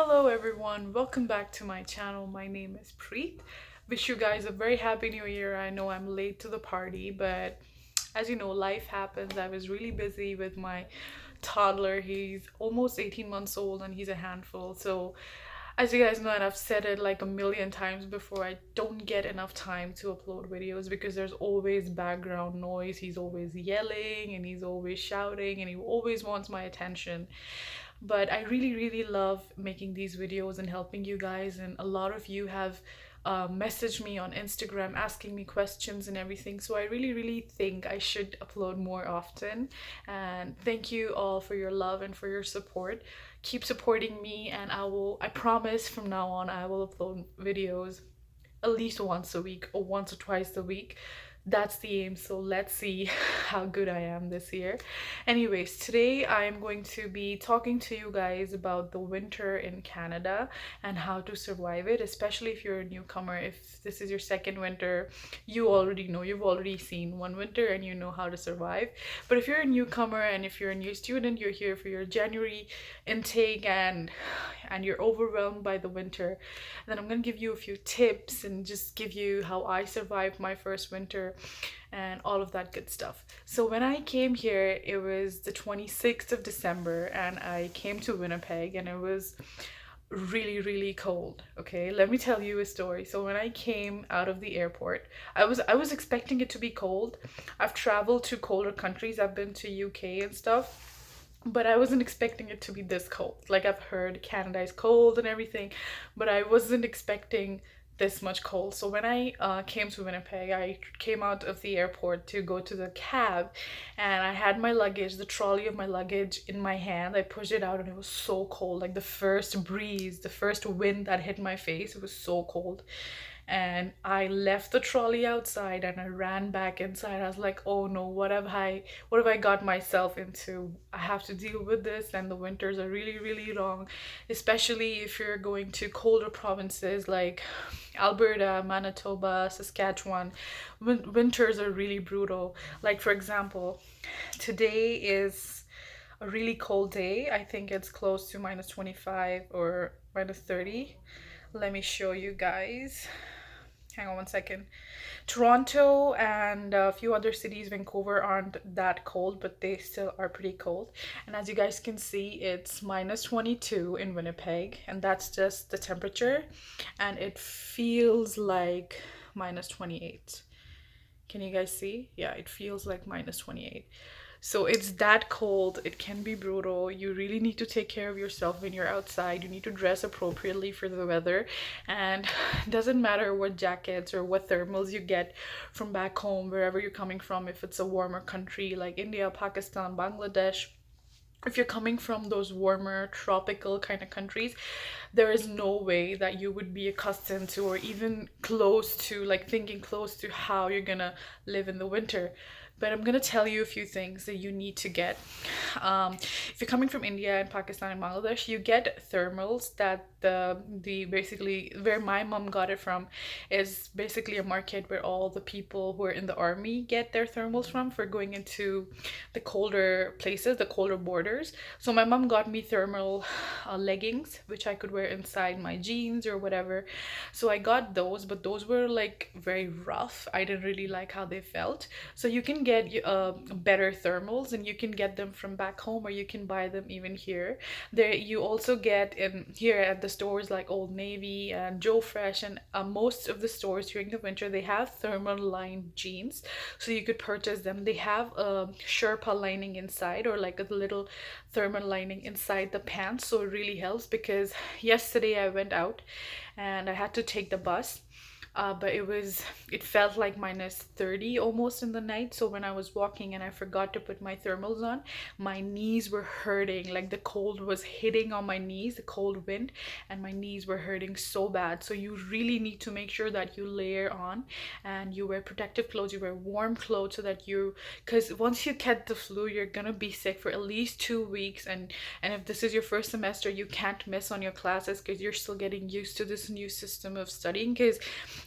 Hello everyone, welcome back to my channel. My name is Preet. Wish you guys a very happy new year. I know I'm late to the party, but as you know, life happens. I was really busy with my toddler. He's almost 18 months old and he's a handful. So, as you guys know, and I've said it like a million times before, I don't get enough time to upload videos because there's always background noise. He's always yelling and he's always shouting and he always wants my attention. But I really love making these videos and helping you guys, and a lot of you have messaged me on Instagram asking me questions and everything, so I really think I should upload more often. And thank you all for your love and for your support. Keep supporting me, and I promise from now on I will upload videos at least once a week or once or twice a week. That's the aim, so let's see how good I am this year. Anyways, today I'm going to be talking to you guys about the winter in Canada and how to survive it, especially if you're a newcomer. If this is your second winter, you already know, you've already seen one winter and you know how to survive. But if you're a newcomer and if you're a new student, you're here for your January intake and you're overwhelmed by the winter, then I'm gonna give you a few tips and just give you how I survived my first winter and all of that good stuff. So when I came here, it was the 26th of December and I came to Winnipeg and it was really cold. Okay, let me tell you a story. So when I came out of the airport, I was expecting it to be cold. I've traveled to colder countries. I've been to UK and stuff, but I wasn't expecting it to be this cold. Like, I've heard Canada is cold and everything, but I wasn't expecting this much cold. So when I came to Winnipeg, I came out of the airport to go to the cab, and I had my luggage, the trolley of my luggage in my hand. I pushed it out and it was so cold. Like, the first breeze, the first wind that hit my face, it was so cold. And I left the trolley outside and I ran back inside. I was like, oh no, what have I got myself into? I have to deal with this, and the winters are really long, especially if you're going to colder provinces like Alberta, Manitoba, Saskatchewan. Winters are really brutal. Like, for example, today is a really cold day. I think it's close to minus 25 or minus 30. Let me show you guys. Hang on one second. Toronto and a few other cities, Vancouver, aren't that cold, but they still are pretty cold. And as you guys can see, it's minus 22 in Winnipeg, and that's just the temperature. And it feels like minus 28. Can you guys see? Yeah, it feels like minus 28. So it's that cold. It can be brutal. You really need to take care of yourself when you're outside. You need to dress appropriately for the weather. And it doesn't matter what jackets or what thermals you get from back home, wherever you're coming from, if it's a warmer country like India, Pakistan, Bangladesh. If you're coming from those warmer tropical kind of countries, there is no way that you would be accustomed to or even close to, like, thinking close to how you're gonna live in the winter. But I'm gonna tell you a few things that you need to get. If you're coming from India and Pakistan and Bangladesh, you get thermals that the basically where my mom got it from is basically a market where all the people who are in the army get their thermals from for going into the colder places, the colder borders. So my mom got me thermal leggings, which I could wear inside my jeans or whatever. So I got those, but those were like very rough. I didn't really like how they felt. So you can get better thermals, and you can get them from back home or you can buy them even here. There you also get in here at the stores like Old Navy and Joe Fresh, and most of the stores during the winter they have thermal lined jeans, so you could purchase them. They have a Sherpa lining inside, or like a little thermal lining inside the pants, so it really helps. Because yesterday I went out and I had to take the bus, but it felt like minus 30 almost in the night. So when I was walking and I forgot to put my thermals on, my knees were hurting. Like, the cold was hitting on my knees, the cold wind, and my knees were hurting so bad. So you really need to make sure that you layer on and you wear protective clothes, you wear warm clothes, so that because once you get the flu, you're gonna be sick for at least 2 weeks. And if this is your first semester, you can't miss on your classes because you're still getting used to this new system of studying. Because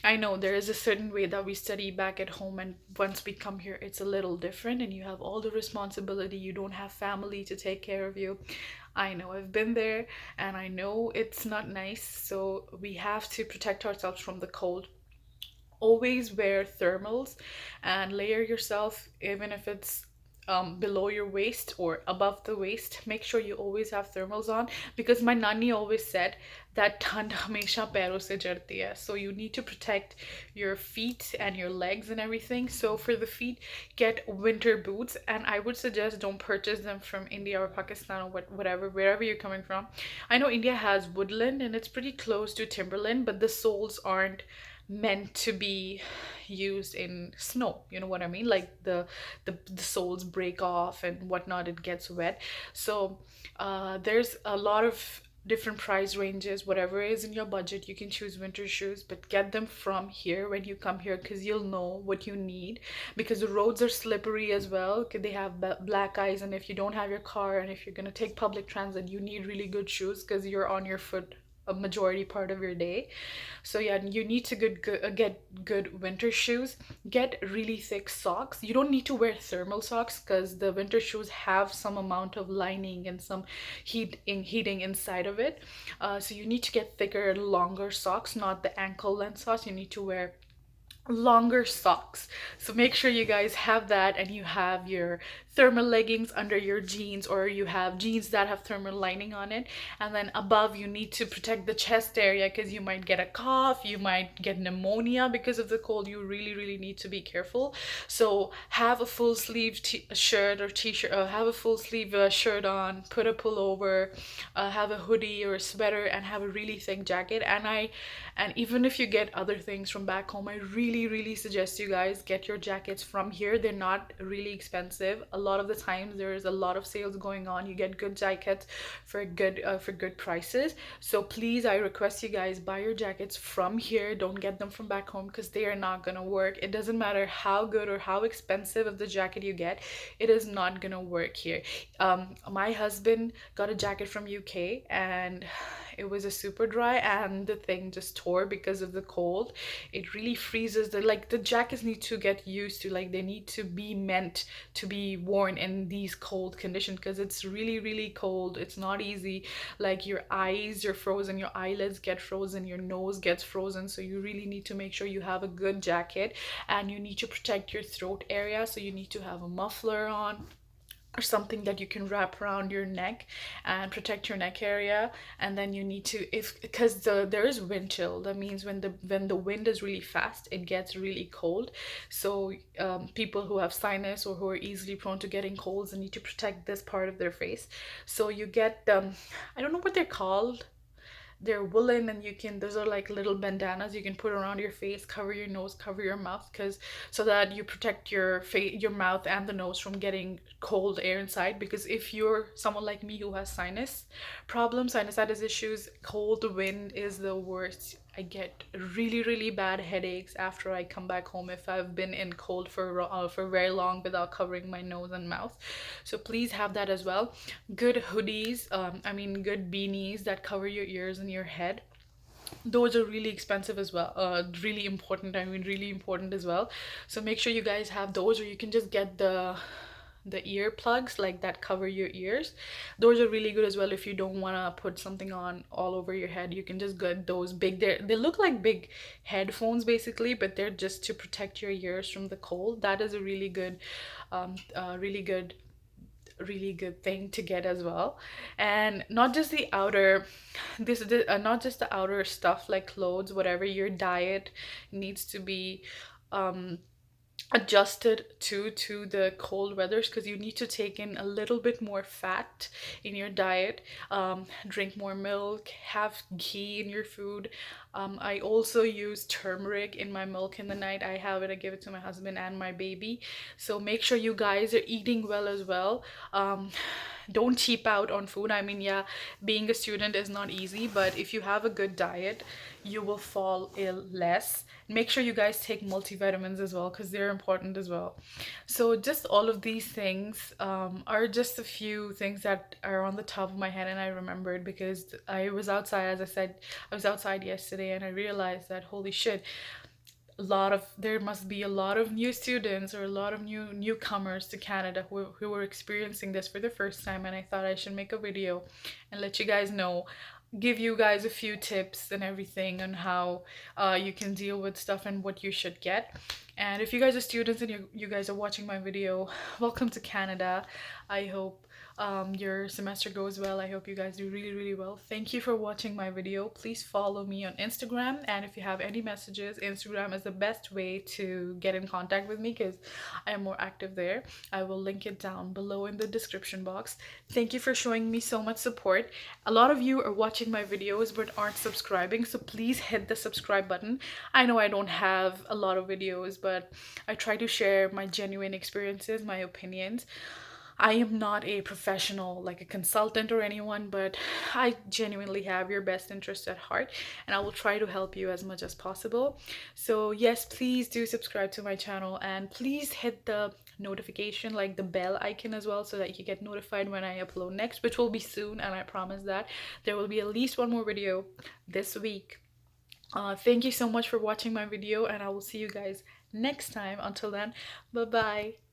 I know there is a certain way that we study back at home, and once we come here, it's a little different, and you have all the responsibility. You don't have family to take care of you. I know I've been there and I know it's not nice. So we have to protect ourselves from the cold. Always wear thermals and layer yourself, even if it's below your waist or above the waist. Make sure you always have thermals on, because my nani always said that ठंड हमेशा पैरों से जड़ती है. So you need to protect your feet and your legs and everything. So for the feet, get winter boots, and I would suggest don't purchase them from India or Pakistan or whatever, wherever you're coming from. I know India has woodland and it's pretty close to timberland, but the soles aren't meant to be used in snow. You know what I mean? Like the soles break off and whatnot, it gets wet. So there's a lot of different price ranges. Whatever is in your budget, you can choose winter shoes, but get them from here when you come here, because you'll know what you need, because the roads are slippery as well. 'Cause they have black ice, and if you don't have your car and if you're going to take public transit, you need really good shoes because you're on your foot a majority part of your day. So yeah, you need to get good winter shoes. Get really thick socks. You don't need to wear thermal socks because the winter shoes have some amount of lining and some heating inside of it. So you need to get thicker, longer socks, not the ankle length socks. You need to wear longer socks. So make sure you guys have that, and you have your thermal leggings under your jeans, or you have jeans that have thermal lining on it. And then above, you need to protect the chest area because you might get a cough, you might get pneumonia because of the cold. You really, really need to be careful. So have a full sleeve shirt or t-shirt, have a full sleeve shirt on, put a pullover, have a hoodie or a sweater, and have a really thick jacket. And even if you get other things from back home, I really, really suggest you guys get your jackets from here. They're not really expensive. A lot of the times there's a lot of sales going on. You get good jackets for good prices. So please, I request you guys buy your jackets from here. Don't get them from back home because they are not gonna work. It doesn't matter how good or how expensive of the jacket you get, it is not gonna work here. My husband got a jacket from UK and it was a super dry, and the thing just tore because of the cold. It really freezes. The jackets need to get used to, like, they need to be meant to be worn in these cold conditions because it's really, really cold. It's not easy. Like, your eyes are frozen, your eyelids get frozen, your nose gets frozen. So you really need to make sure you have a good jacket, and you need to protect your throat area. So you need to have a muffler on or something that you can wrap around your neck and protect your neck area. And then you need to, if because there is wind chill, that means when the wind is really fast, it gets really cold. So people who have sinus or who are easily prone to getting colds, they need to protect this part of their face. So you get I don't know what they're called. They're woolen, and you can, those are like little bandanas you can put around your face, cover your nose, cover your mouth, because so that you protect your face, your mouth and the nose from getting cold air inside. Because if you're someone like me who has sinus problems, sinusitis issues, cold wind is the worst. I get really, really bad headaches after I come back home if I've been in cold for very long without covering my nose and mouth. So please have that as well. Good hoodies, I mean good beanies that cover your ears and your head. Those are really expensive as well. Really important. I mean really important as well. So make sure you guys have those, or you can just get the earplugs like that cover your ears. Those are really good as well. If you don't want to put something on all over your head, you can just get those big, they look like big headphones basically, but they're just to protect your ears from the cold. That is a really good really good, really good thing to get as well. And not just the outer, not just the outer stuff like clothes, whatever. Your diet needs to be um adjusted to the cold weathers, because you need to take in a little bit more fat in your diet. Drink more milk, have ghee in your food. I also use turmeric in my milk in the night. I have it, I give it to my husband and my baby. So make sure you guys are eating well as well. Don't cheap out on food. I mean, yeah, being a student is not easy, but if you have a good diet, you will fall ill less. Make sure you guys take multivitamins as well because they're important as well. So just all of these things are just a few things that are on the top of my head, and I remembered because I was outside, as I said, I was outside yesterday and I realized that holy shit, there must be a lot of new students or a lot of newcomers to Canada who are experiencing this for the first time, and I thought I should make a video and let you guys know, give you guys a few tips and everything on how you can deal with stuff and what you should get. And if you guys are students and you guys are watching my video, welcome to Canada. I hope your semester goes well. I hope you guys do really, really well. Thank you for watching my video. Please follow me on Instagram. And if you have any messages, Instagram is the best way to get in contact with me because I am more active there. I will link it down below in the description box. Thank you for showing me so much support. A lot of you are watching my videos but aren't subscribing, so please hit the subscribe button. I know I don't have a lot of videos, but I try to share my genuine experiences, my opinions. I am not a professional, like a consultant or anyone, but I genuinely have your best interest at heart and I will try to help you as much as possible. So, yes, please do subscribe to my channel and please hit the notification, like the bell icon as well, so that you get notified when I upload next, which will be soon. And I promise that there will be at least one more video this week. Thank you so much for watching my video, and I will see you guys next time. Until then, bye bye.